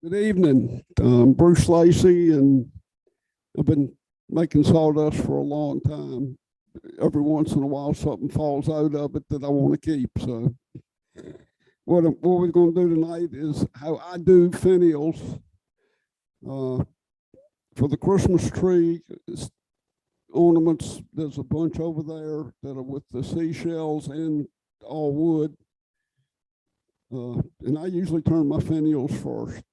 Good evening. Bruce Lacy, and I've been making sawdust for a long time. Every once in a while, something falls out of it that I want to keep. So, what we're going to do tonight is how I do finials for the Christmas tree. Ornaments. There's a bunch over there that are with the seashells and all wood. And I usually turn my finials first.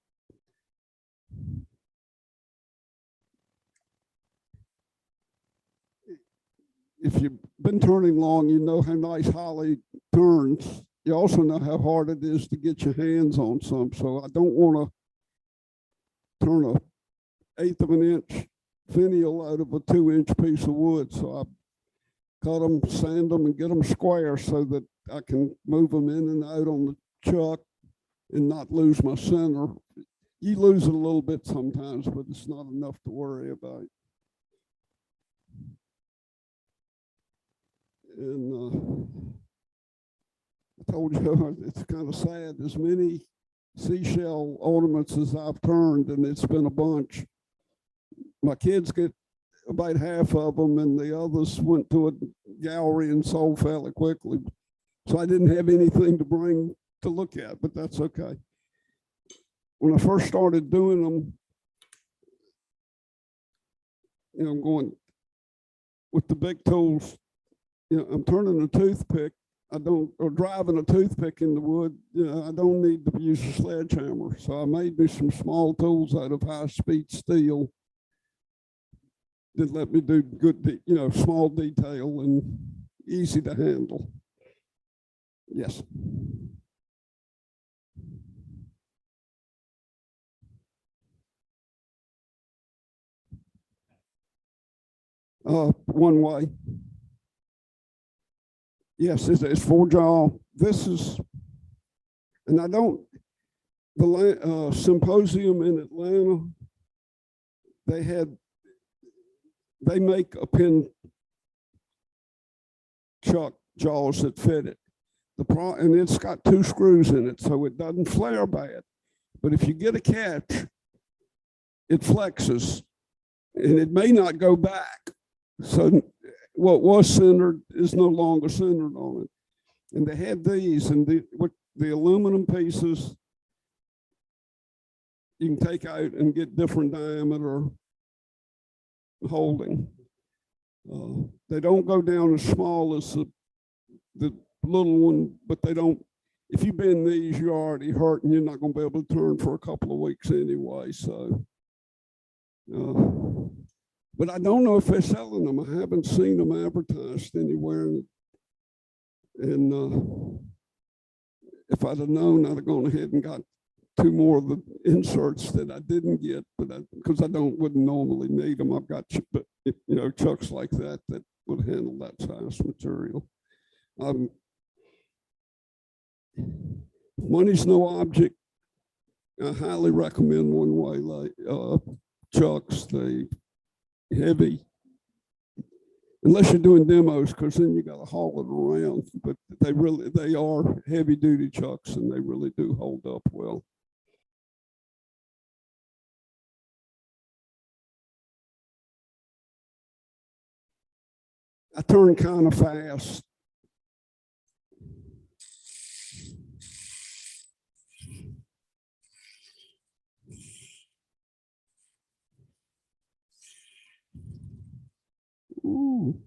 If you've been turning long, you know how nice holly turns. You also know how hard it is to get your hands on some. So I don't want to turn an 1/8 of an inch finial out of a 2-inch piece of wood. So I cut them, sand them, and get them square so that I can move them in and out on the chuck and not lose my center. You lose it a little bit sometimes, but it's not enough to worry about. And I told you it's kind of sad. As many seashell ornaments as I've turned, and it's been a bunch. My kids get about half of them, and the others went to a gallery and sold fairly quickly. So I didn't have anything to bring to look at, but that's okay. When I first started doing them, I'm going with the big tools. I'm turning a toothpick. Or driving a toothpick in the wood. I don't need to use a sledgehammer. So I made me some small tools out of high-speed steel that let me do good, small detail and easy to handle. Yes. One way. Yes, it's 4-jaw. This is, and I don't, the symposium in Atlanta, they make a pin chuck jaws that fit it. And it's got 2 screws in it, so it doesn't flare bad. But if you get a catch, it flexes, and it may not go back. So what was centered is no longer centered on it. And they had these, and the aluminum pieces you can take out and get different diameter holding. They don't go down as small as the little one, but they don't. If you bend these, you're already hurt, and you're not going to be able to turn for a couple of weeks anyway. So. But I don't know if they're selling them. I haven't seen them advertised anywhere. And if I'd have known, I'd have gone ahead and got 2 more of the inserts that I didn't get, but because I wouldn't normally need them. I've got chucks like that would handle that size material. Money's no object. I highly recommend one way like chucks. They heavy, unless you're doing demos, because then you got to haul it around. But they are heavy duty chucks, and they really do hold up well. I turn kind of fast. Ooh.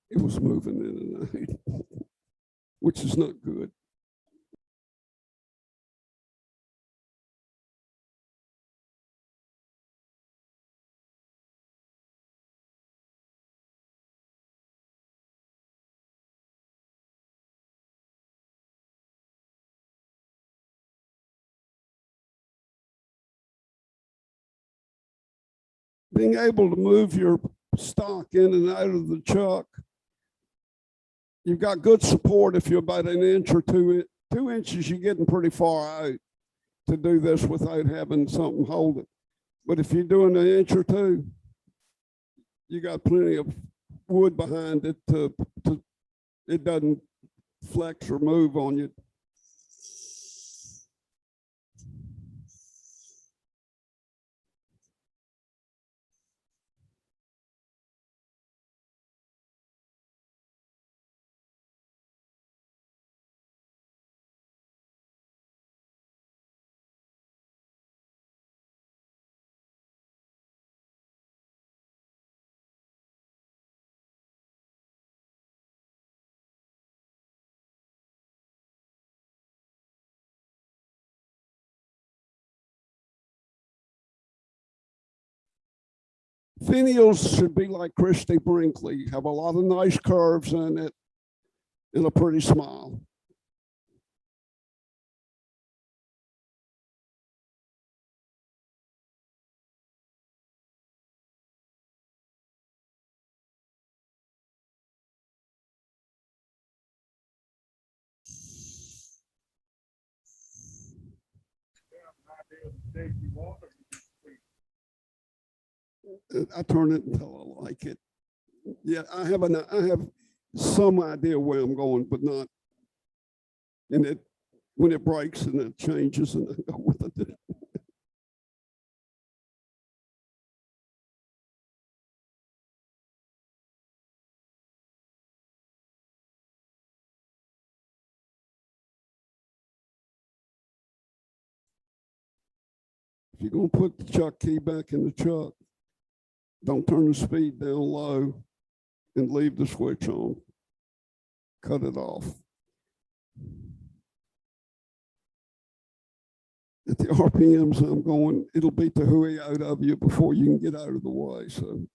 It was moving in and out, which is not good. Being able to move your stock in and out of the chuck, you've got good support. If you're about 1 inch or 2 inches, you're getting pretty far out to do this without having something hold it. But if you're doing 1 inch or 2, you got plenty of wood behind it to it doesn't flex or move on you. Finials should be like Christy Brinkley, have a lot of nice curves in it and a pretty smile. I turn it until I like it. Yeah, I have some idea where I'm going, but not. And it when it breaks and it changes, and I go with it. If you're gonna put the chuck key back in the chuck, don't turn the speed down low and leave the switch on. Cut it off. At the RPMs I'm going, it'll beat the hooey out of you before you can get out of the way. So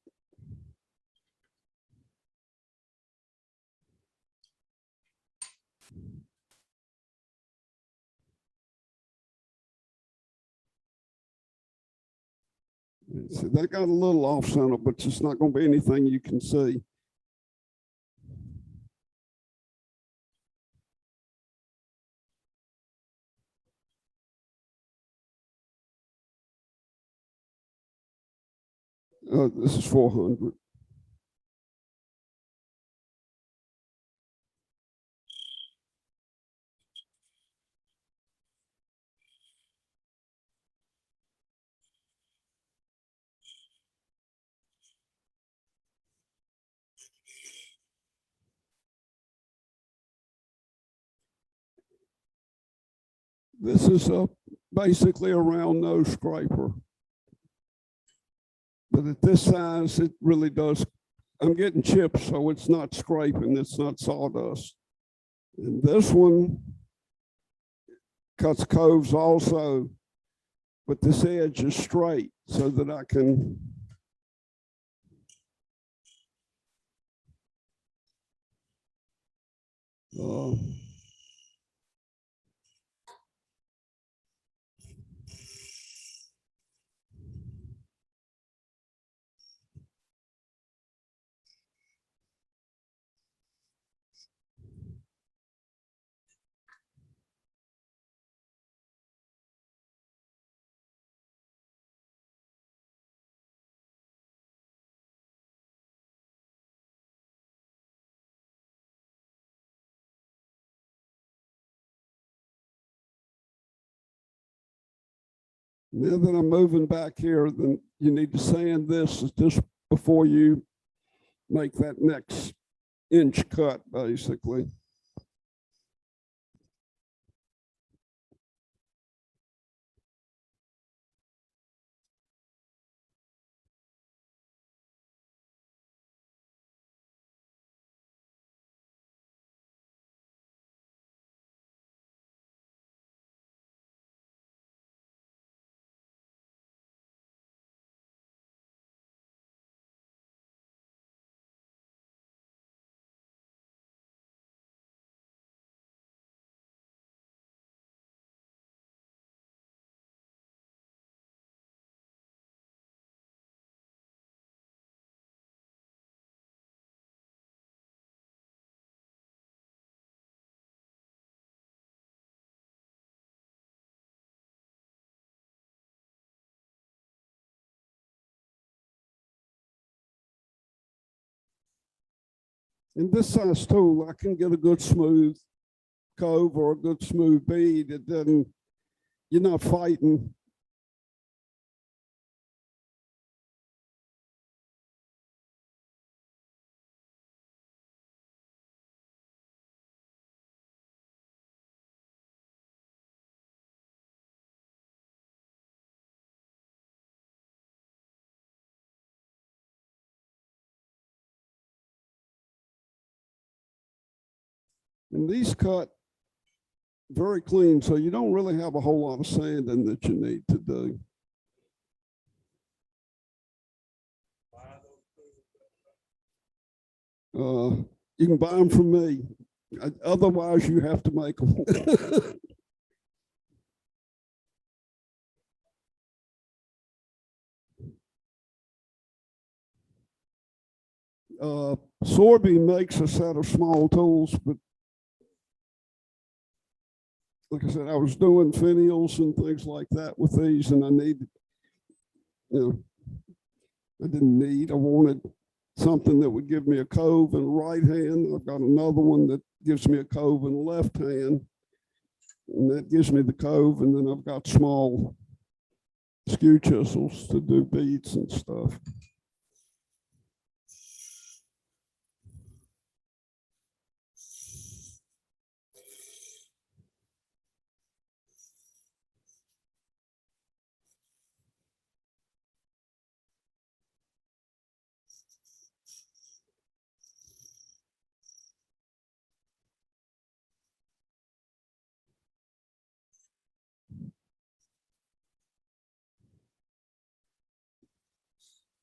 see, that got a little off center, but it's not going to be anything you can see. This is 400. This is basically a round nose scraper. But at this size, it really does. I'm getting chips, so it's not scraping. It's not sawdust. And this one cuts coves also, but this edge is straight so that I can now that I'm moving back here, then you need to sand this just before you make that next inch cut, basically. In this size tool, I can get a good smooth cove or a good smooth bead. It doesn't, you're not fighting. And these cut very clean, so you don't really have a whole lot of sanding that you need to do. You can buy them from me. Otherwise, you have to make them. Sorby makes a set of small tools, but like I said, I was doing finials and things like that with these, and I needed, I wanted something that would give me a cove in the right hand. I've got another one that gives me a cove in the left hand, and that gives me the cove, and then I've got small skew chisels to do beads and stuff.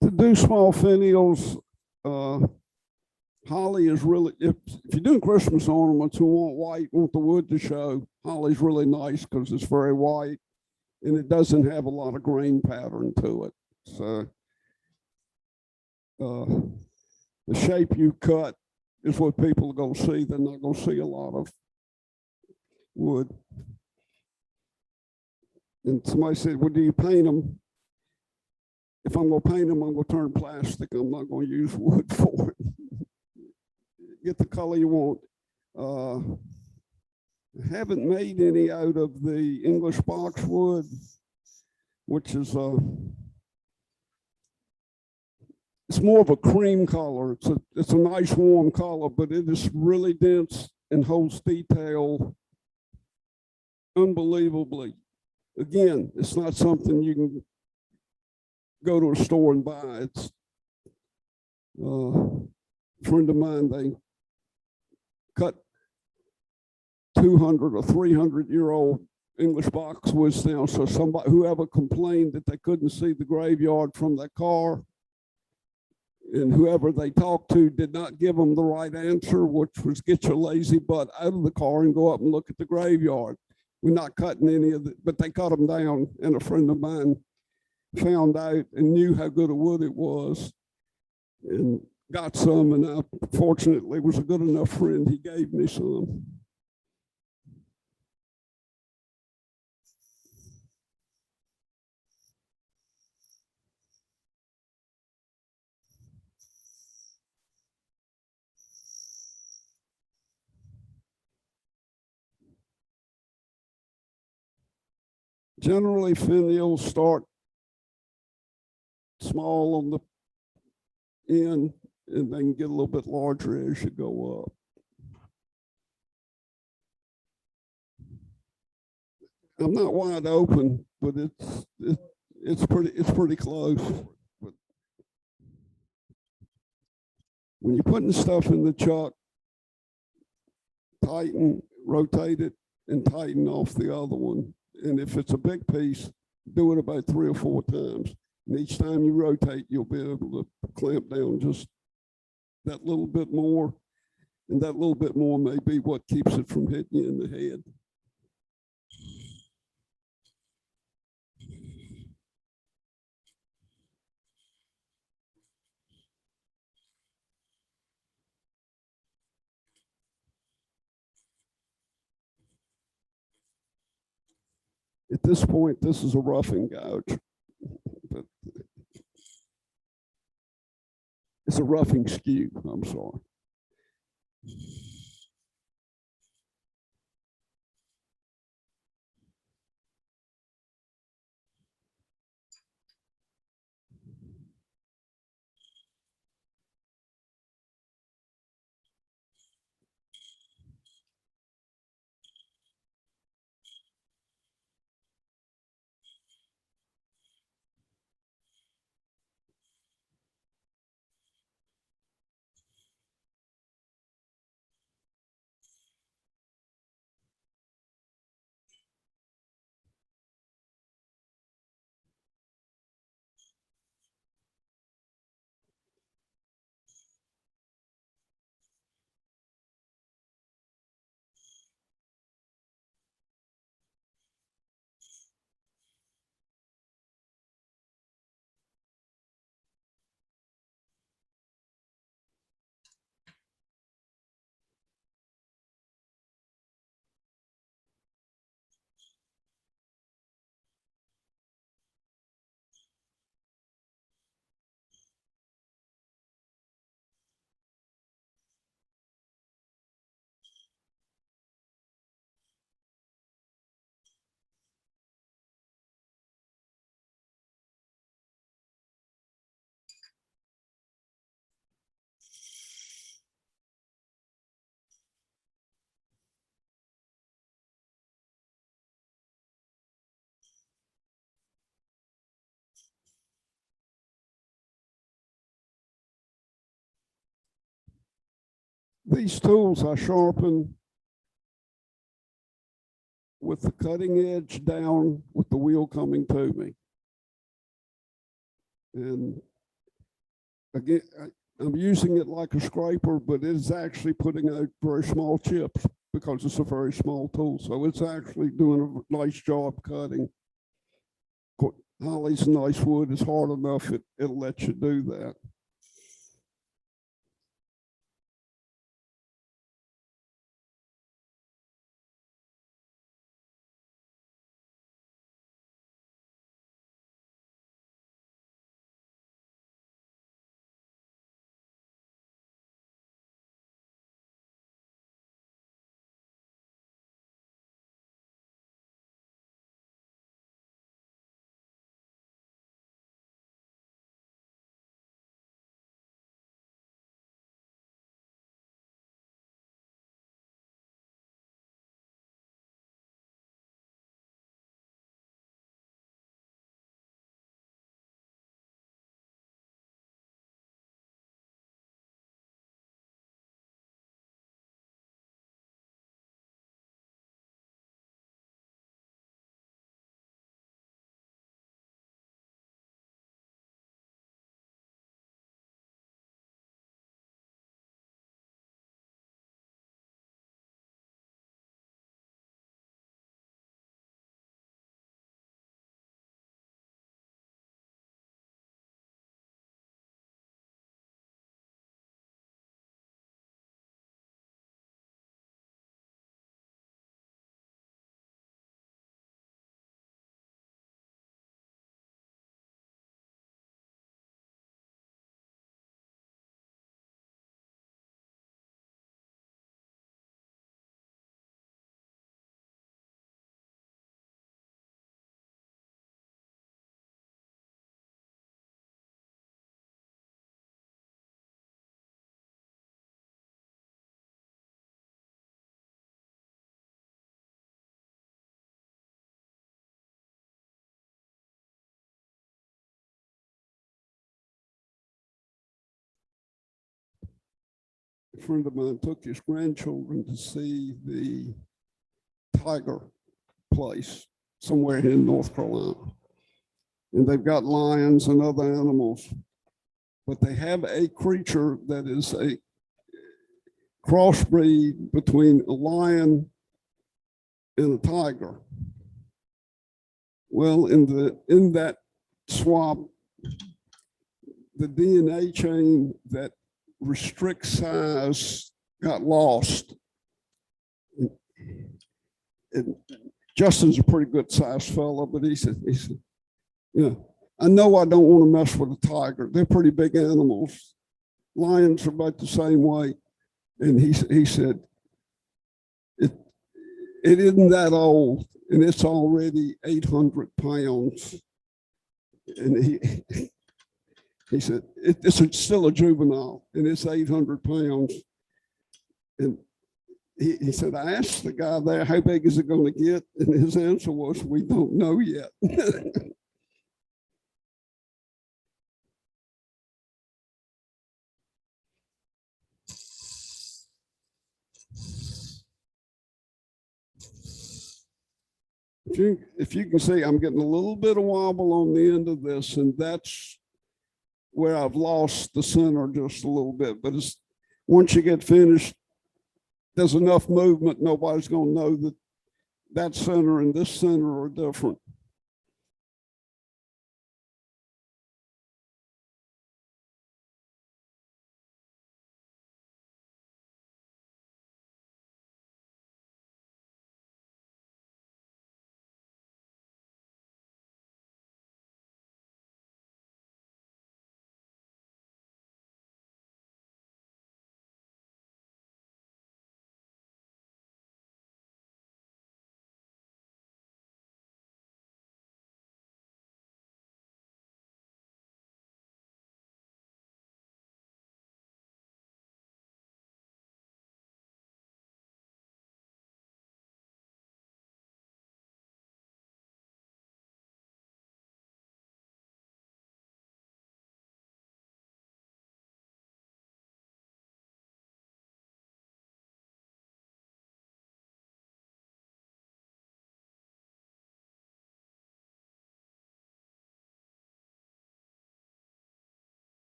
To do small finials, holly is really, if you're doing Christmas ornaments who want white, want the wood to show, holly's really nice because it's very white and it doesn't have a lot of grain pattern to it. So the shape you cut is what people are going to see. They're not going to see a lot of wood. And somebody said, well, do you paint them? If I'm going to paint them, I'm going to turn plastic. I'm not going to use wood for it. Get the color you want. I haven't made any out of the English boxwood, which is it's more of a cream color. It's a nice warm color, but it is really dense and holds detail unbelievably. Again, it's not something you can go to a store and buy. It's a friend of mine, they cut 200 or 300-year-old English boxwoods now. So somebody, whoever complained that they couldn't see the graveyard from their car, and whoever they talked to did not give them the right answer, which was get your lazy butt out of the car and go up and look at the graveyard. We're not cutting any of it, but they cut them down. And a friend of mine found out and knew how good a wood it was and got some. And I fortunately was a good enough friend. He gave me some. Generally, finials start small on the end and then get a little bit larger as you go up. I'm not wide open, but it's pretty close. But when you're putting stuff in the chuck, tighten, rotate it, and tighten off the other one. And if it's a big piece, do it about 3 or 4 times. And each time you rotate, you'll be able to clamp down just that little bit more. And that little bit more may be what keeps it from hitting you in the head. At this point, this is a roughing gouge, but it's a roughing skew, I'm sorry. These tools I sharpen with the cutting edge down with the wheel coming to me. And again, I'm using it like a scraper, but it's actually putting out very small chips because it's a very small tool. So it's actually doing a nice job cutting. Holly's nice wood. It's hard enough, it'll let you do that. A friend of mine took his grandchildren to see the tiger place somewhere in North Carolina. And they've got lions and other animals, but they have a creature that is a crossbreed between a lion and a tiger. Well, in that swap, the DNA chain that restricts size got lost. And Justin's a pretty good sized fella, but he said, you know, I know I don't want to mess with a tiger. They're pretty big animals. Lions are about the same weight. And he said, it isn't that old, and it's already 800 pounds. And he said, it's still a juvenile, and it's 800 pounds. And he said, I asked the guy there, how big is it going to get? And his answer was, we don't know yet. If you can see, I'm getting a little bit of wobble on the end of this, and that's where I've lost the center just a little bit. But once you get finished, there's enough movement, nobody's going to know that that center and this center are different.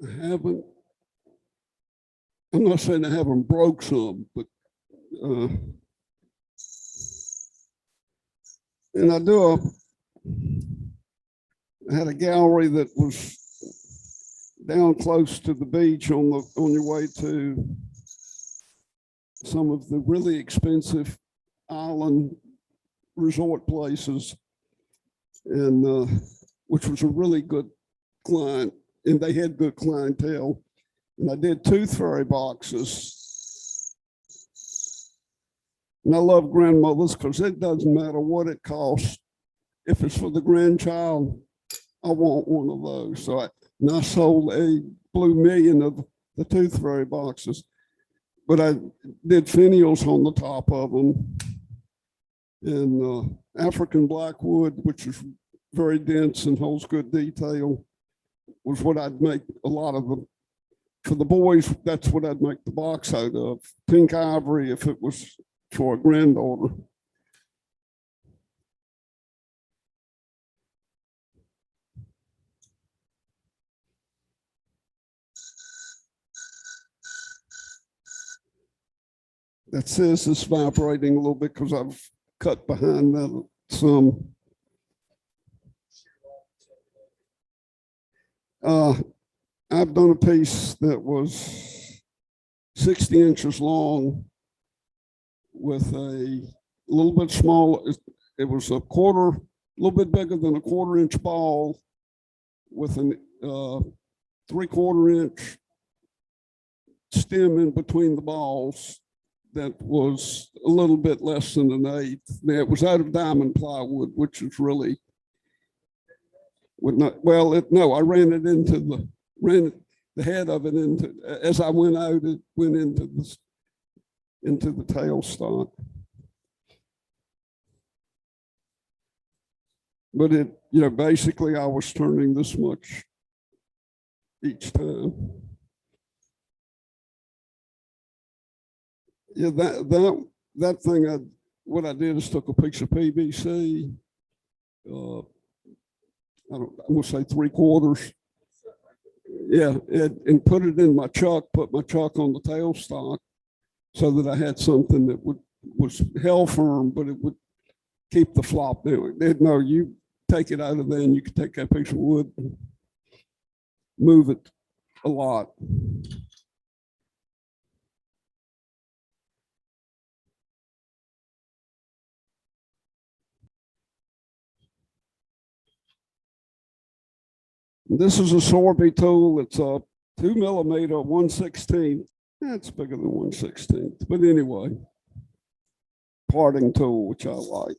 I'm not saying I haven't broke some, but and I had a gallery that was down close to the beach on your way to some of the really expensive island resort places, and which was a really good client, and they had good clientele. And I did tooth fairy boxes. And I love grandmothers because it doesn't matter what it costs. If it's for the grandchild, I want one of those. So I sold a blue million of the tooth fairy boxes, but I did finials on the top of them, and African blackwood, which is very dense and holds good detail, was what I'd make a lot of them. For the boys, that's what I'd make the box out of. Pink ivory if it was for a granddaughter. That says it's vibrating a little bit because I've cut behind that some. I've done a piece that was 60 inches long with a little bit small. It was a little bit bigger than a 1/4-inch ball with an 3/4-inch stem in between the balls that was a little bit less than an eighth. It was out of diamond plywood, which is really would not, well, no, I ran the head of it into, as I went out, it went into the tailstock. But basically I was turning this much each time. Yeah, that thing, what I did is took a piece of PVC, I'm gonna say 3/4. Yeah, and put it in my chuck, put my chuck on the tailstock so that I had something that was held firm, but it would keep the flop down. No, you take it out of there and you can take that piece of wood and move it a lot. This is a Sorby tool. It's a 2mm 1/16. It's bigger than 1/16, but anyway, parting tool, which I like.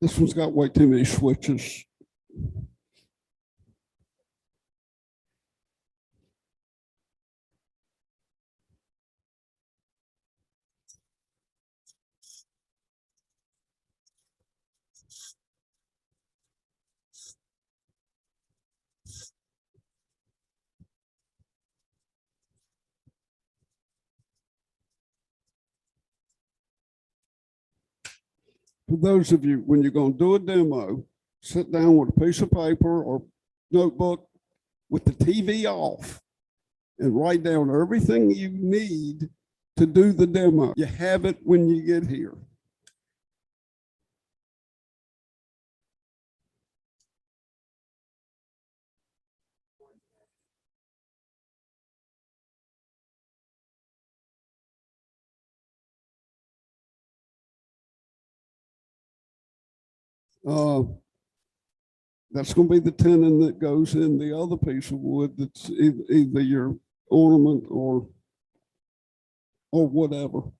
This one's got way too many switches. For those of you, when you're going to do a demo, sit down with a piece of paper or notebook with the TV off and write down everything you need to do the demo. You have it when you get here. That's going to be the tenon that goes in the other piece of wood that's either your ornament or whatever.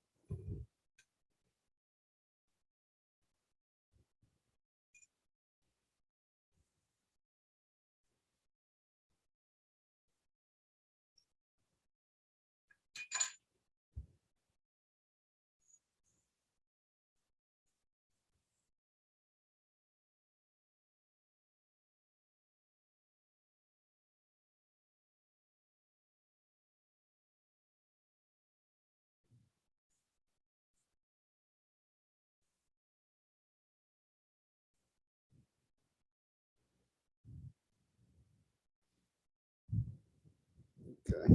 Okay.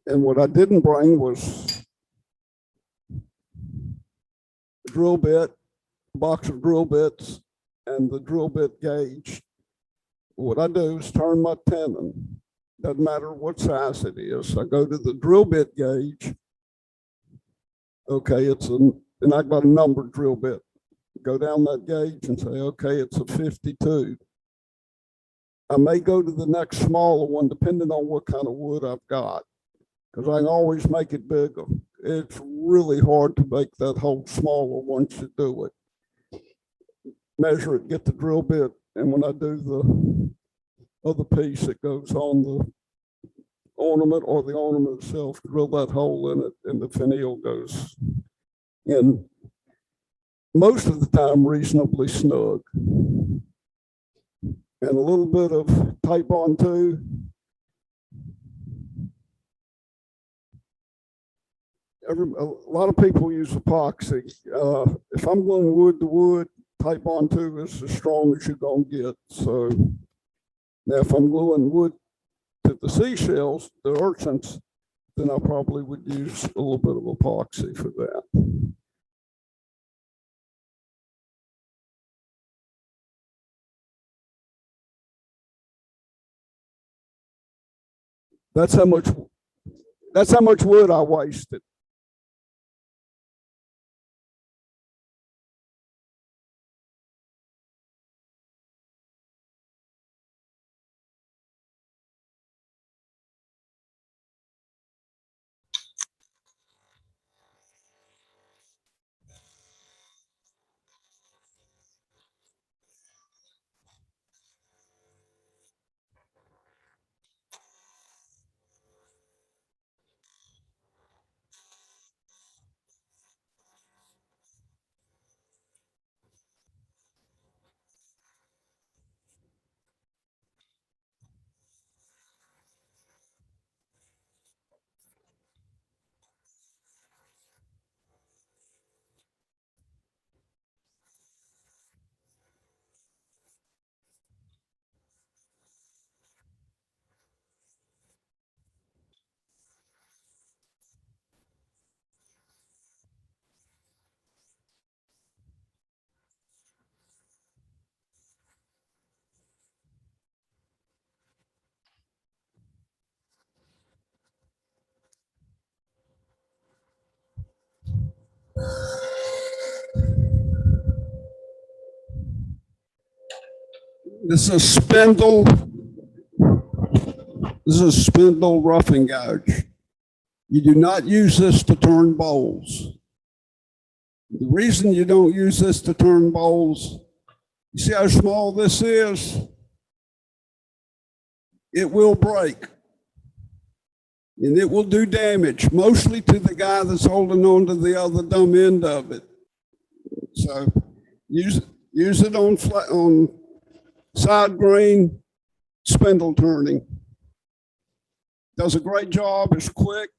And what I didn't bring was a drill bit, a box of drill bits, and the drill bit gauge. What I do is turn my tenon. Doesn't matter what size it is. I go to the drill bit gauge. Okay, and I've got a numbered drill bit. Go down that gauge and say, okay, it's a 52. I may go to the next smaller one, depending on what kind of wood I've got, because I can always make it bigger. It's really hard to make that hole smaller once you do it. Measure it, get the drill bit, and when I do the other piece, it goes on ornament or the ornament itself, drill that hole in it, and the finial goes in most of the time reasonably snug. And a little bit of tape on too. A lot of people use epoxy. If I'm going wood to wood, tape on too is as strong as you're going to get. So now if I'm gluing wood to the seashells, the urchins, then I probably would use a little bit of epoxy for that. That's how much wood I wasted. This is a spindle. This is a spindle roughing gouge. You do not use this to turn bowls. The reason you don't use this to turn bowls, you see how small this is? It will break. And it will do damage, mostly to the guy that's holding on to the other dumb end of it. So use it on side grain spindle turning. Does a great job, it's quick.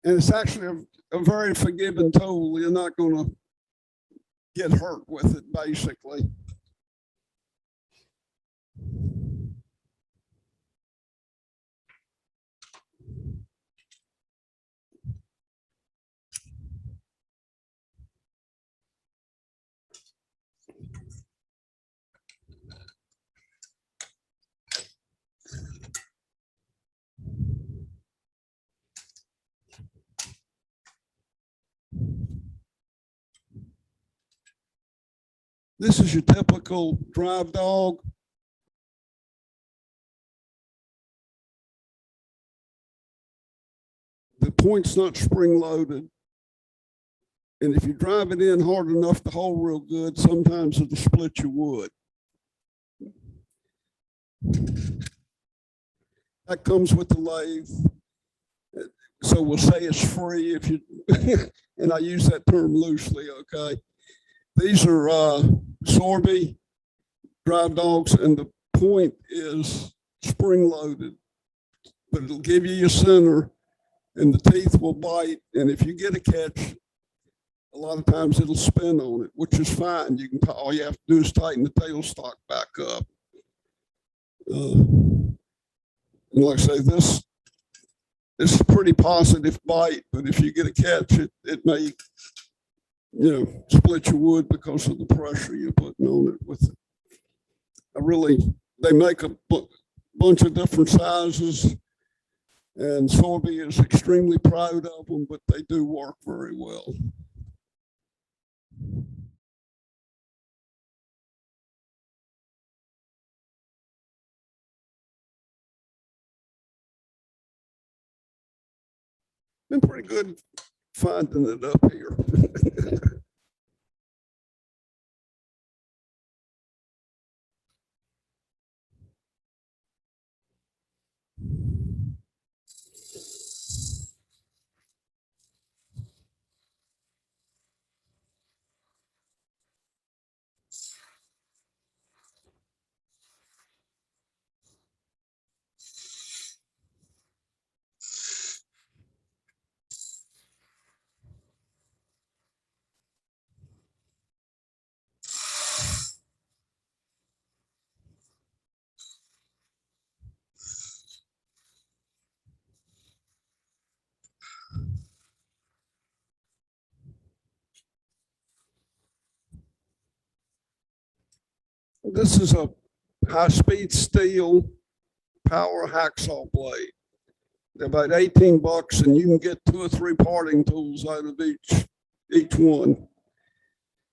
And it's actually a very forgiving tool. You're not going to get hurt with it, basically. This is your typical drive dog. The point's not spring loaded. And if you drive it in hard enough to hold real good, sometimes it'll split your wood. That comes with the lathe. So we'll say it's free if you, and I use that term loosely, okay? These are Sorby drive dogs, and the point is spring loaded, but it'll give you your center and the teeth will bite. And if you get a catch, a lot of times it'll spin on it, which is fine. You can, all you have to do is tighten the tailstock back up. And like I say, this is a pretty positive bite, but if you get a catch, it may, split your wood because of the pressure you're putting on it with it. They make a bunch of different sizes, and Sorby is extremely proud of them, but they do work very well. Been pretty good finding it up here. This is a high-speed steel power hacksaw blade. They're about 18 bucks, and you can get 2 or 3 parting tools out of each one.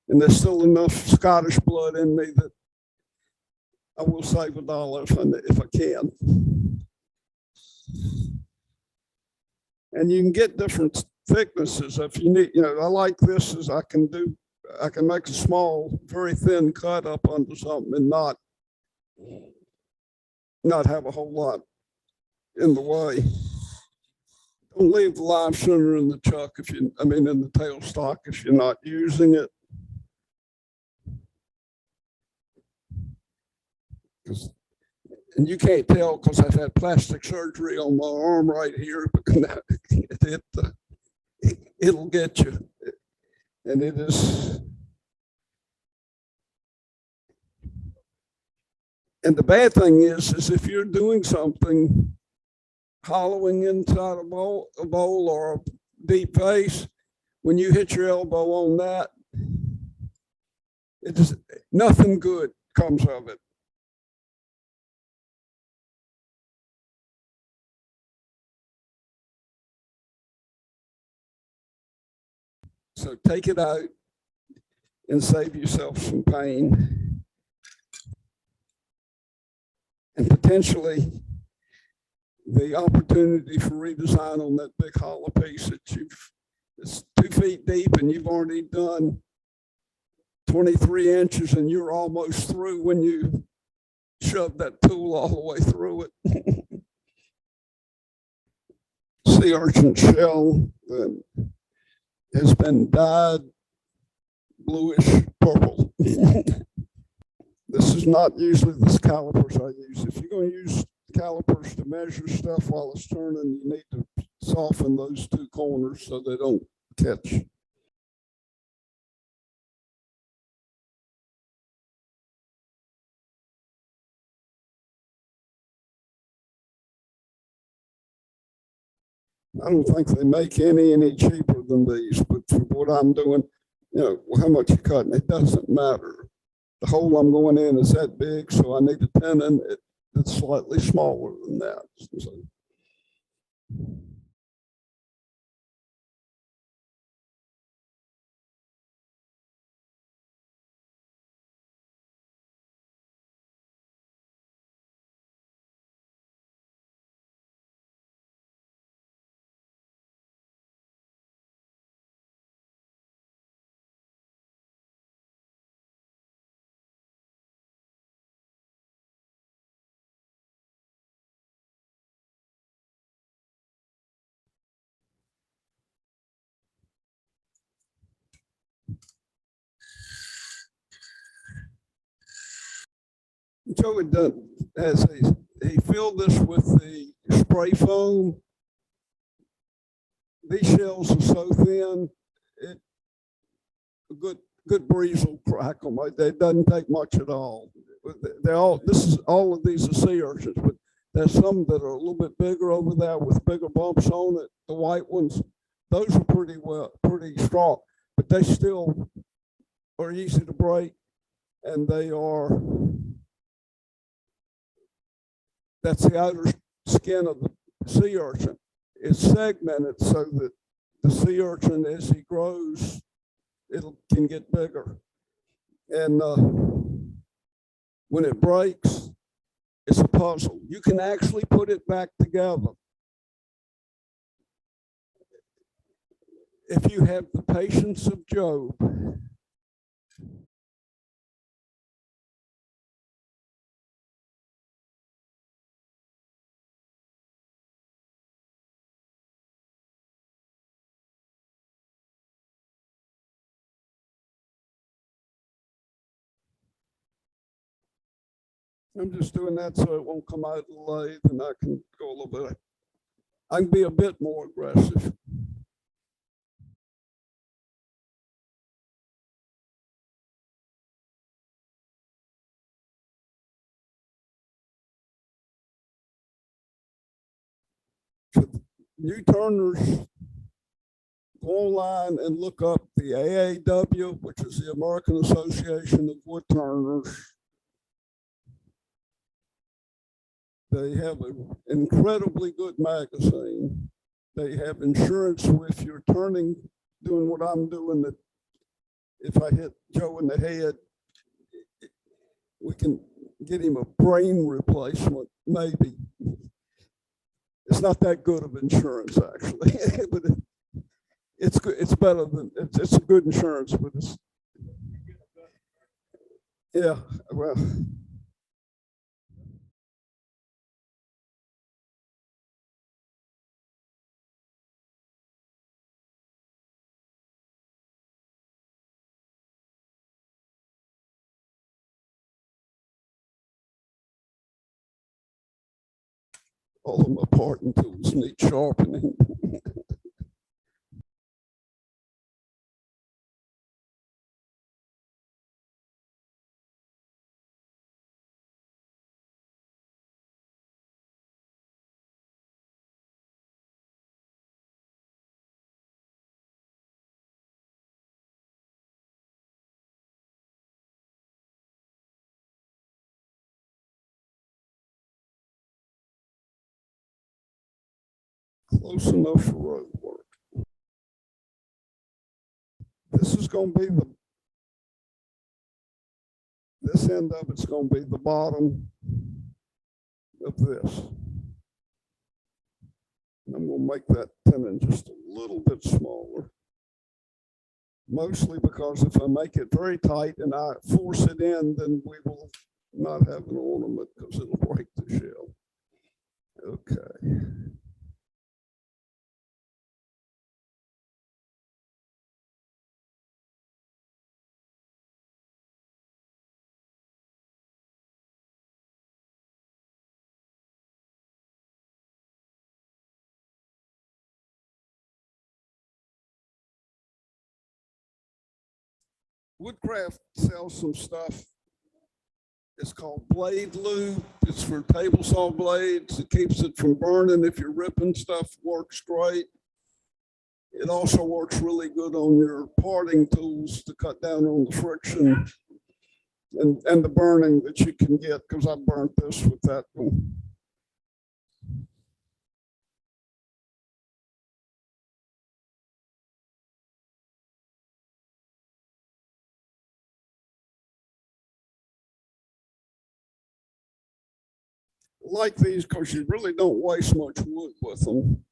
And there's still enough Scottish blood in me that I will save $1 if I can. And you can get different thicknesses if you need. You know, I like this as I can make a small, very thin cut up onto something and not have a whole lot in the way. Don't leave the live center in the chuck in the tailstock if you're not using it. And you can't tell because I've had plastic surgery on my arm right here, but it'll get you. And it is. And the bad thing is if you're doing something, hollowing inside a bowl or a deep face, when you hit your elbow on that, it just, nothing good comes of it. So take it out and save yourself some pain. And potentially the opportunity for redesign on that big hollow piece that it's 2 feet deep and you've already done 23 inches and you're almost through when you shove that tool all the way through it. Sea urchin shell that has been dyed bluish purple. This is not usually the calipers I use. If you're going to use calipers to measure stuff while it's turning, you need to soften those 2 corners so they don't catch. I don't think they make any cheaper than these, but for what I'm doing, you know, how much you're cutting, it doesn't matter. The hole I'm going in is that big, so I need a tenon that's slightly smaller than that. So. Joey he filled this with the spray foam. These shells are so thin, a good breeze will crack them. It doesn't take much at all. All of these are sea urchins, but there's some that are a little bit bigger over there with bigger bumps on it. The white ones, those are pretty strong, but they still are easy to break, and that's the outer skin of the sea urchin. It's segmented so that the sea urchin, as he grows, can get bigger. And when it breaks, it's a puzzle. You can actually put it back together if you have the patience of Job. I'm just doing that so it won't come out of the lathe, and I can go a little bit. I can be a bit more aggressive. For new turners, go online and look up the AAW, which is the American Association of Woodturners. They have an incredibly good magazine. They have insurance if you're doing what I'm doing, that if I hit Joe in the head, we can get him a brain replacement, maybe. It's not that good of insurance, actually, but it's good. It's better than, it's a good insurance, but it's, yeah, well, all of my parting tools need sharpening. Close enough for road work. This is going to be this end of it's going to be the bottom of this. And I'm going to make that tenon just a little bit smaller. Mostly because if I make it very tight and I force it in, then we will not have an ornament because it'll break the shell. Okay. Woodcraft sells some stuff. It's called blade lube. It's for table saw blades. It keeps it from burning if you're ripping stuff. Works great. It also works really good on your parting tools to cut down on the friction and the burning that you can get, because I burnt this with that one. Like these because you really don't waste much wood with them.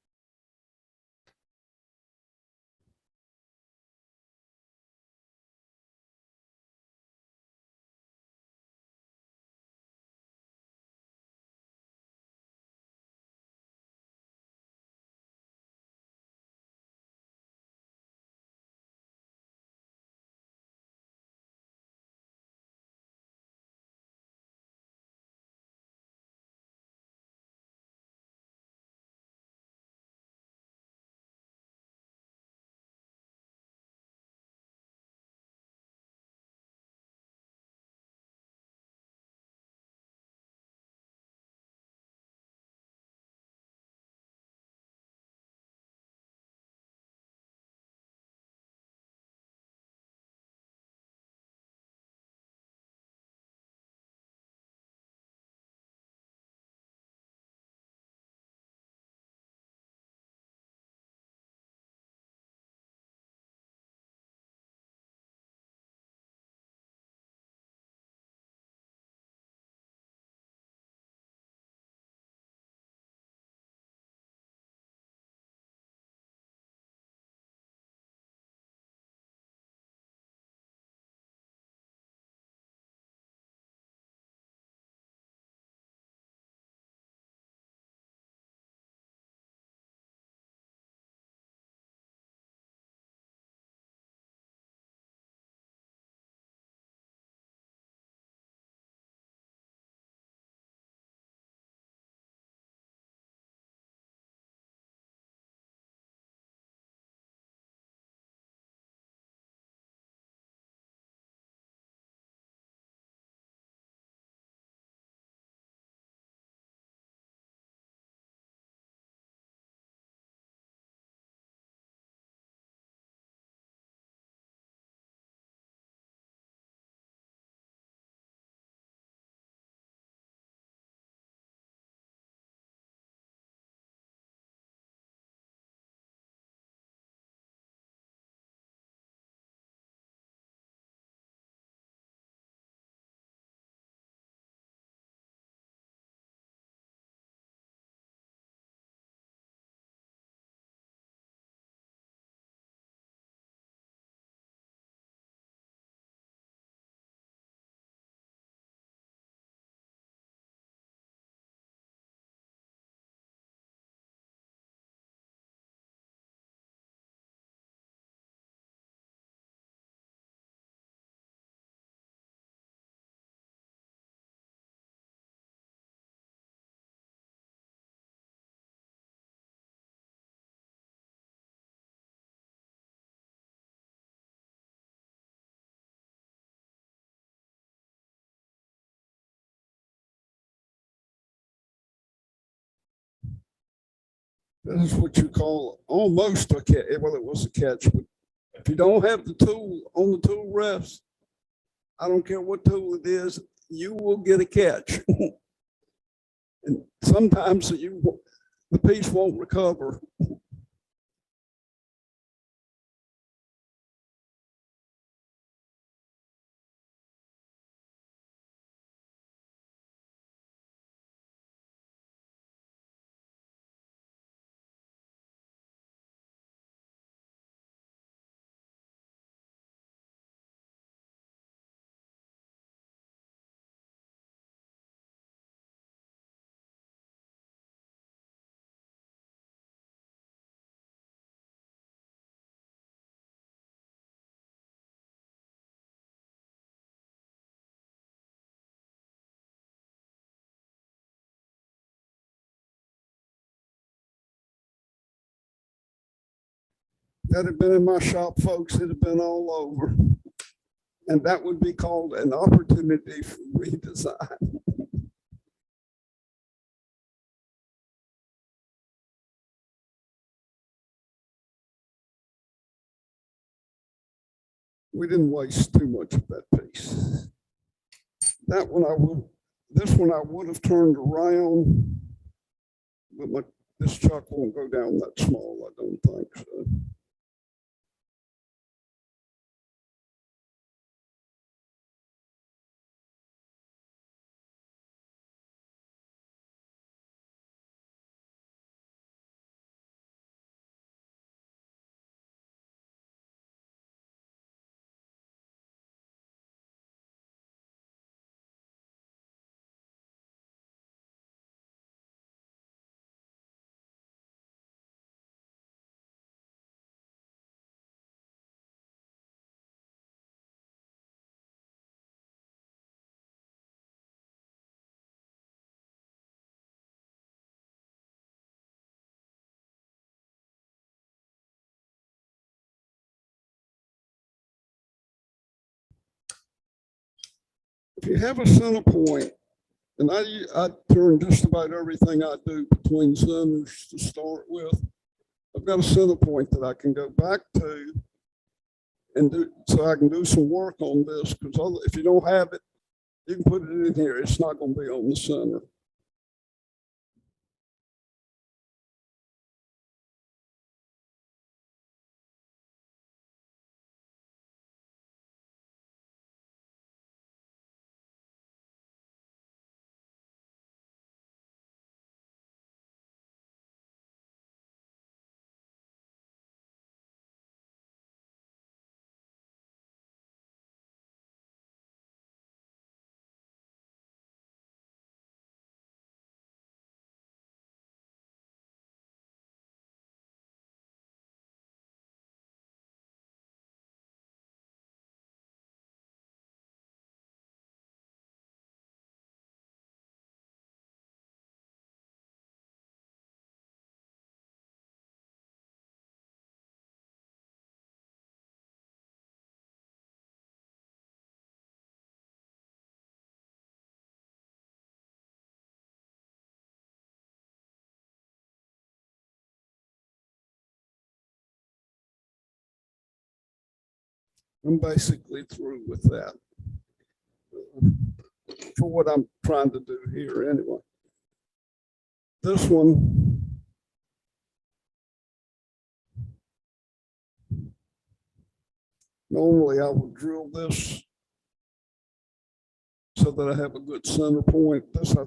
That is what you call almost a catch. Well, it was a catch, but if you don't have the tool on the tool rest, I don't care what tool it is, you will get a catch. And sometimes the piece won't recover. If that had been in my shop, folks, it'd have been all over. And that would be called an opportunity for redesign. We didn't waste too much of that piece. That one this one I would have turned around, but this chuck won't go down that small, I don't think so. If you have a center point, and I turn just about everything I do between centers to start with. I've got a center point that I can go back to and do, so I can do some work on this, because if you don't have it, you can put it in here. It's not going to be on the center. I'm basically through with that for what I'm trying to do here anyway. This one, normally I would drill this so that I have a good center point. This, I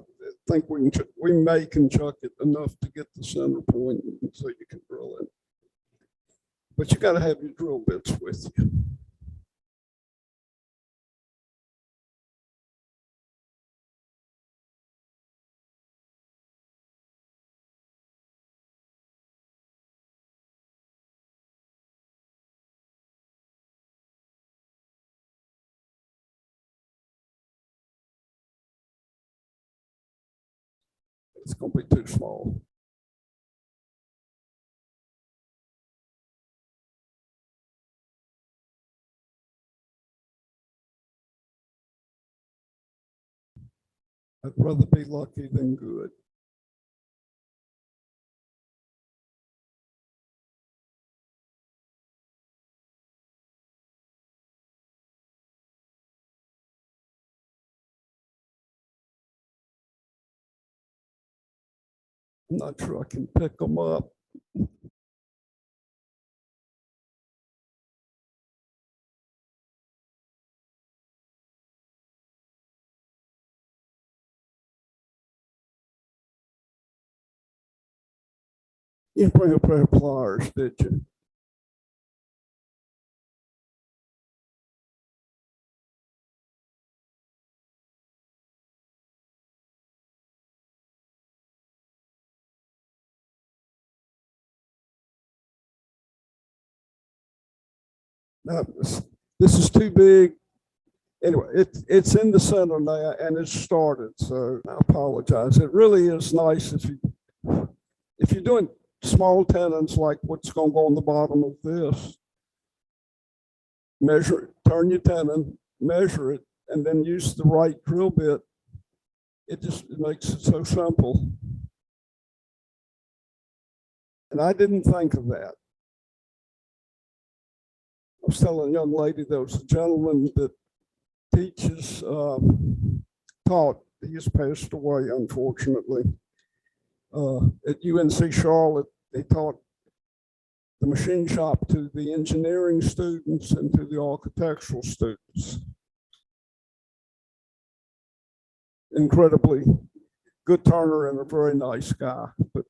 think we may can chuck it enough to get the center point so you can drill it. But you got to have your drill bits with you. It's going to be too small. I'd rather be lucky than good. I'm not sure I can pick them up. You didn't bring a pair of pliers, did you? No, this is too big. Anyway, it's in the center now and it's started, so I apologize. It really is nice if you're doing small tenons like what's going to go on the bottom of this. Measure it, turn your tenon, measure it, and then use the right drill bit. It makes it so simple. And I didn't think of that. I was telling a young lady, there was a gentleman that teaches, taught, he has passed away, unfortunately. At UNC Charlotte, they taught the machine shop to the engineering students and to the architectural students. Incredibly good turner and a very nice guy. But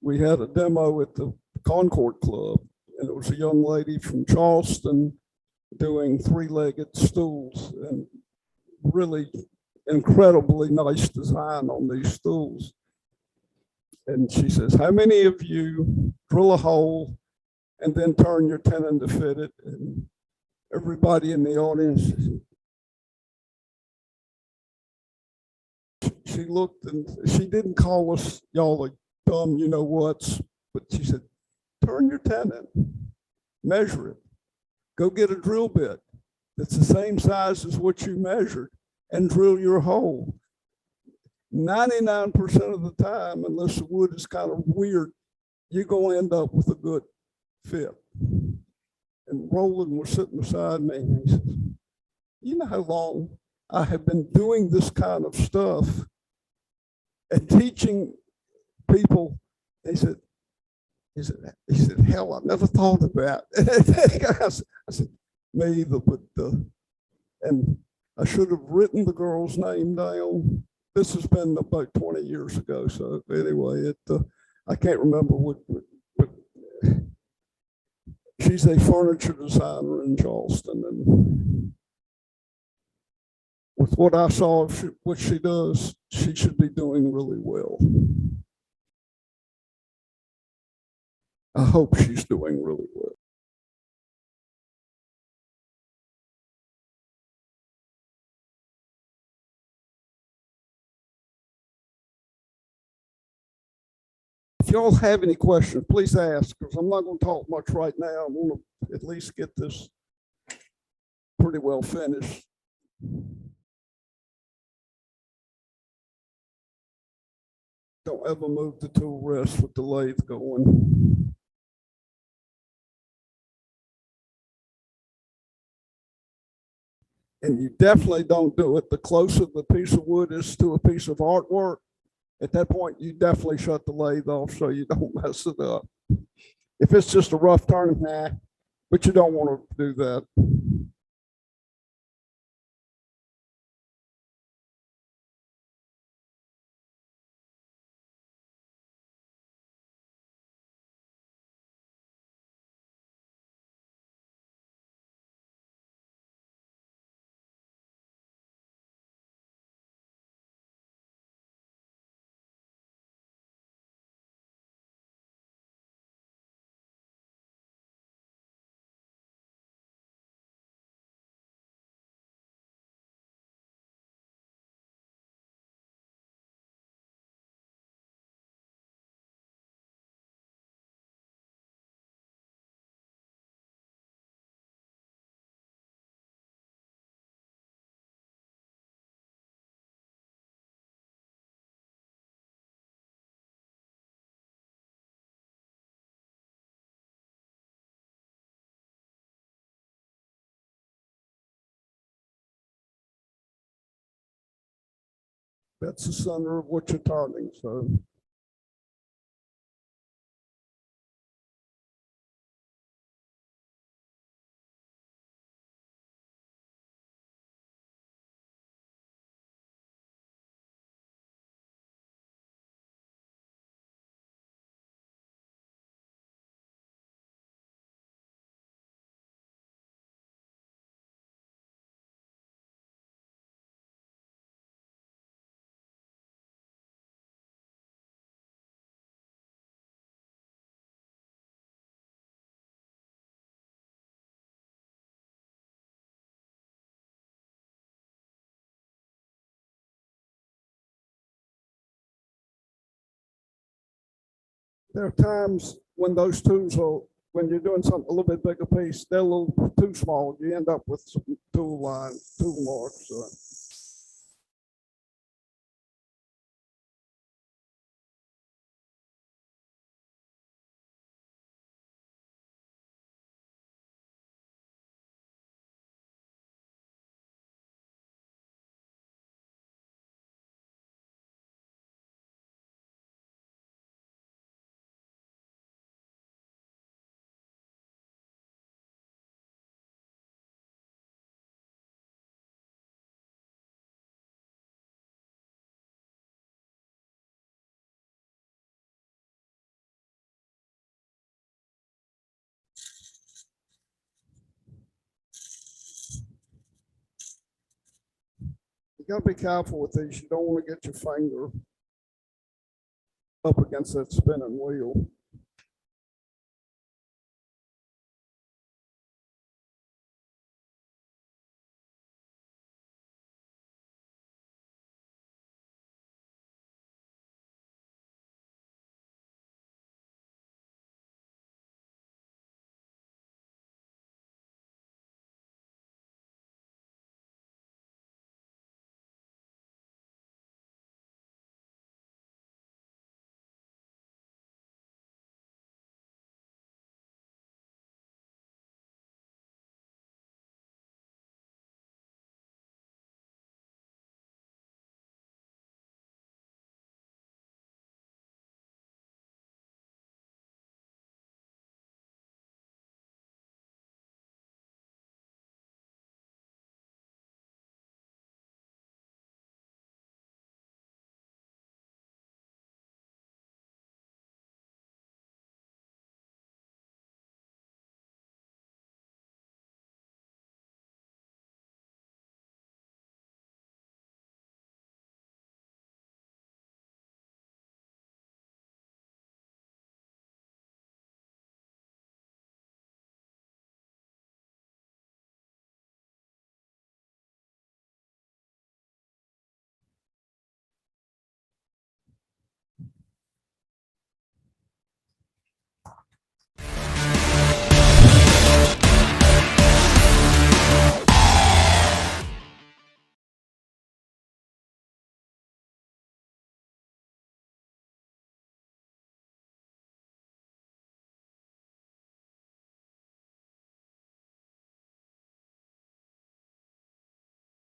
we had a demo at the Concord Club, and it was a young lady from Charleston doing three-legged stools, and really incredibly nice design on these stools. And she says, how many of you drill a hole and then turn your tenon to fit it? And everybody in the audience, she looked, and she didn't call us y'all like dumb, you know what's, but she said, turn your tenon, measure it, go get a drill bit that's the same size as what you measured and drill your hole. 99% of the time, unless the wood is kind of weird, you're going to end up with a good fit. And Roland was sitting beside me, and he said, you know how long I have been doing this kind of stuff and teaching people? He said, hell, I never thought of that. I said, me either, but, and I should have written the girl's name down. This has been about 20 years ago. So anyway, I can't remember but she's a furniture designer in Charleston. And with what I saw of what she does, she should be doing really well. I hope she's doing really well. If y'all have any questions, please ask, because I'm not going to talk much right now. I want to at least get this pretty well finished. Don't ever move the tool rest with the lathe going. And you definitely don't do it. The closer the piece of wood is to a piece of artwork, at that point, you definitely shut the lathe off so you don't mess it up. If it's just a rough turn, nah, but you don't want to do that. That's the center of what you're turning. So there are times when those tools are, when you're doing something a little bit bigger piece, they're a little too small. You end up with some tool marks. So. You got to be careful with these. You don't want to get your finger up against that spinning wheel.